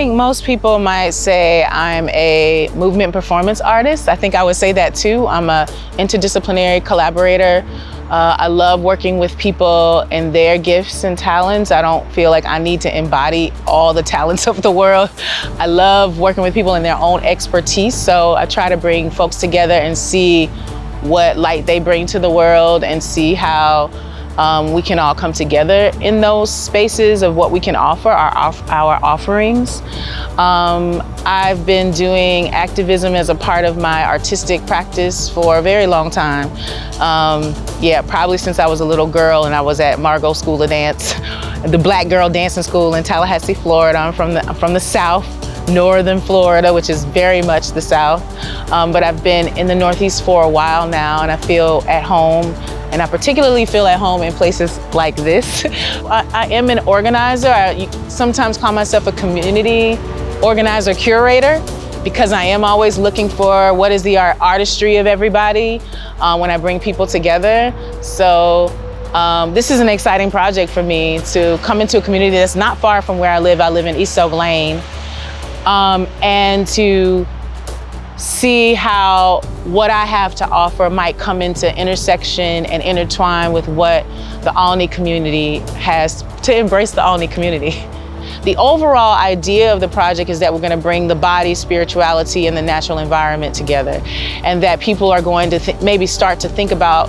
think most people might say I'm a movement performance artist. I think I would say that too. I'm a interdisciplinary collaborator. I love working with people and their gifts and talents. I don't feel like I need to embody all the talents of the world. I love working with people in their own expertise. So I try to bring folks together and see what light they bring to the world and see how we can all come together in those spaces of what we can offer, our offerings. I've been doing activism as a part of my artistic practice for a very long time. Yeah, probably since I was a little girl and I was at Margot School of Dance, the Black Girl Dancing School in Tallahassee, Florida. I'm from the South, northern Florida, which is very much the South. But I've been in the Northeast for a while now and I feel at home. And I particularly feel at home in places like this. I am an organizer. I sometimes call myself a community organizer curator because I am always looking for what is the artistry of everybody when I bring people together. So this is an exciting project for me to come into a community that's not far from where I live. I live in East Oak Lane. And to see how what I have to offer might come into intersection and intertwine with what the Olney community has, to embrace the Olney community. The overall idea of the project is that we're going to bring the body, spirituality, and the natural environment together, and that people are going to maybe start to think about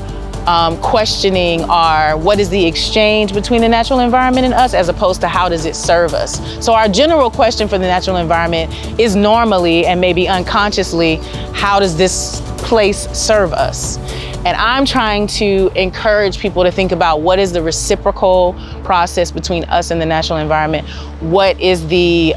questioning what is the exchange between the natural environment and us, as opposed to how does it serve us. So our general question for the natural environment is normally and maybe unconsciously, how does this place serve us? And I'm trying to encourage people to think about what is the reciprocal process between us and the natural environment. What is the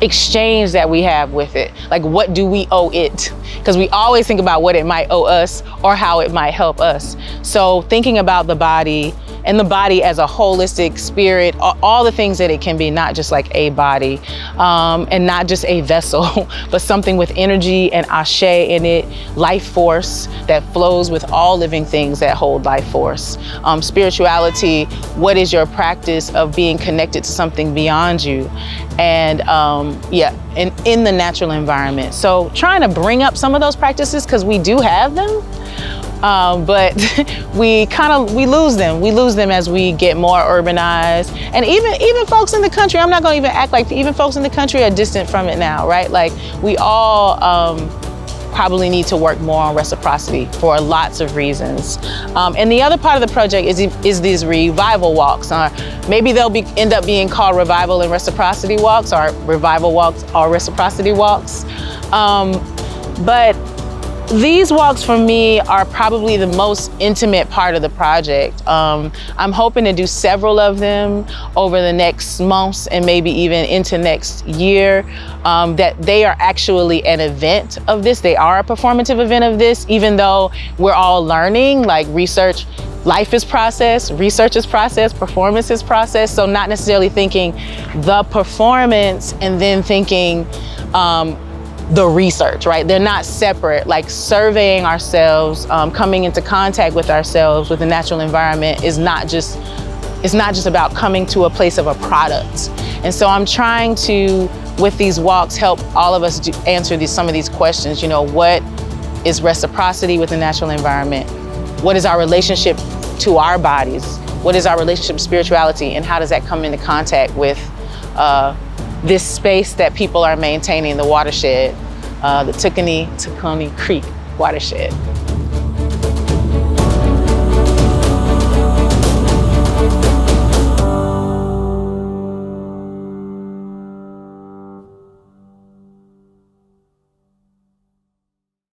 exchange that we have with it? Like, what do we owe it? Because we always think about what it might owe us or how it might help us. So thinking about the body and the body as a holistic spirit, all the things that it can be, not just like a body and not just a vessel, but something with energy and Ashe in it, life force that flows with all living things that hold life force. Spirituality, what is your practice of being connected to something beyond you? And yeah, and in the natural environment. So trying to bring up some of those practices because we do have them. But we lose them. We lose them as we get more urbanized. And even folks in the country, I'm not gonna even act like even folks in the country are distant from it now, right? Like we all probably need to work more on reciprocity for lots of reasons. And the other part of the project is these revival walks. Maybe they'll end up being called revival and reciprocity walks, or revival walks or reciprocity walks. But these walks for me are probably the most intimate part of the project. I'm hoping to do several of them over the next months and maybe even into next year, that they are actually an event of this. They are a performative event of this, even though we're all learning, like research. Life is process, research is process, performance is process. So not necessarily thinking the performance and then thinking the research, right? They're not separate. Like surveying ourselves, coming into contact with ourselves, with the natural environment is not just about coming to a place of a product. And so I'm trying to, with these walks, help all of us answer some of these questions. You know, what is reciprocity with the natural environment? What is our relationship to our bodies? What is our relationship to spirituality? And how does that come into contact with this space that people are maintaining, the watershed, the Tucany Creek watershed?